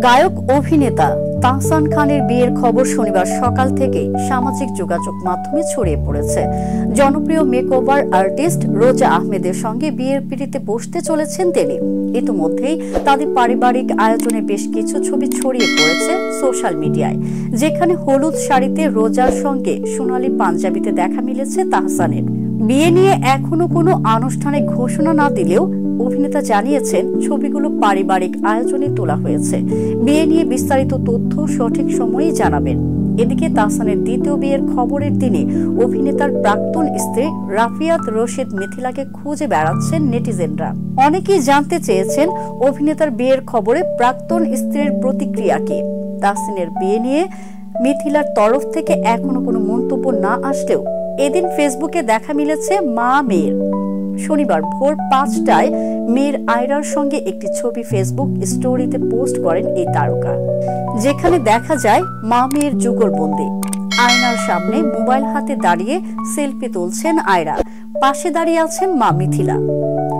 গায়ক অভিনেতা তাহসান খানের বিয়ের খবর শনিবার সকাল থেকেই সামাজিক যোগাযোগ মাধ্যমে ছড়িয়ে পড়েছে। জনপ্রিয় মেকওভার আর্টিস্ট রোজা আহমেদের সঙ্গে বিয়ের পিঁড়িতে বসতে চলেছেন তিনি। ইতিমধ্যেই তাদের পারিবারিক আয়োজনে বেশ কিছু ছবি ছড়িয়ে পড়েছে সোশ্যাল মিডিয়ায়, যেখানে হলুদ শাড়িতে রোজার সঙ্গে সোনালী পাঞ্জাবিতে দেখা মিলেছে তাহসানের। বিয়ে নিয়ে এখনো কোনো আনুষ্ঠানিক ঘোষণা না দিলেও অভিনেতা জানিয়েছেন ছবিগুলো পারিবারিক আয়োজনে তোলা হয়েছে। বিয়ে নিয়ে বিস্তারিত তথ্য সঠিক সময়েই জানাবেন। এদিকে তাহসানের দ্বিতীয় বিয়ের খবরের দিনে অভিনেতার প্রাক্তন স্ত্রী রাফিয়াত রশিদ মিথিলাকে খুঁজে বেড়াচ্ছেন নেটিজেনরা। অনেকেই জানতে চেয়েছেন অভিনেতার বিয়ের খবরে প্রাক্তন স্ত্রীর প্রতিক্রিয়া কি। তাহসানের বিয়ে নিয়ে মিথিলার তরফ থেকে এখনো কোনো মন্তব্য না আসলেও এদিন ফেসবুকে দেখা মিলেছে মা মেয়ের। শনিবার ভোর 5টায় মেয়ের আয়রার সঙ্গে একটি ছবি ফেসবুক স্টোরিতে পোস্ট করেন এই তারকা, যেখানে দেখা যায় মা মেয়ের যুগলবন্দি। আয়নার সামনে মোবাইল হাতে দাঁড়িয়ে সেলফি তুলছেন আয়রা, পাশে দাঁড়িয়ে আছেন মা মিথিলা।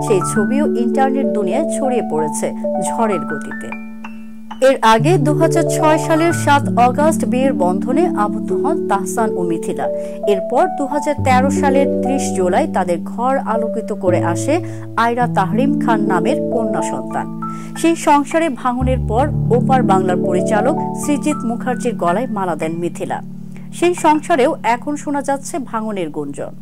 সেই ছবিও ইন্টারনেট দুনিয়ায় ছড়িয়ে পড়েছে ঝড়ের গতিতে। এর আগে 2006 সালের 7 অগস্ট বিয়ের বন্ধনে আবদ্ধ হন তাহসান ও মিথিলা। এরপর 2013 সালের 30 জুলাই তাদের ঘর আলোকিত করে আসে আয়রা তাহরিম খান নামের কন্যা সন্তান। সেই সংসারে ভাঙনের পর ওপার বাংলার পরিচালক সৃজিত মুখার্জির গলায় মালা দেন মিথিলা। সেই সংসারেও এখন শোনা যাচ্ছে ভাঙনের গুঞ্জন।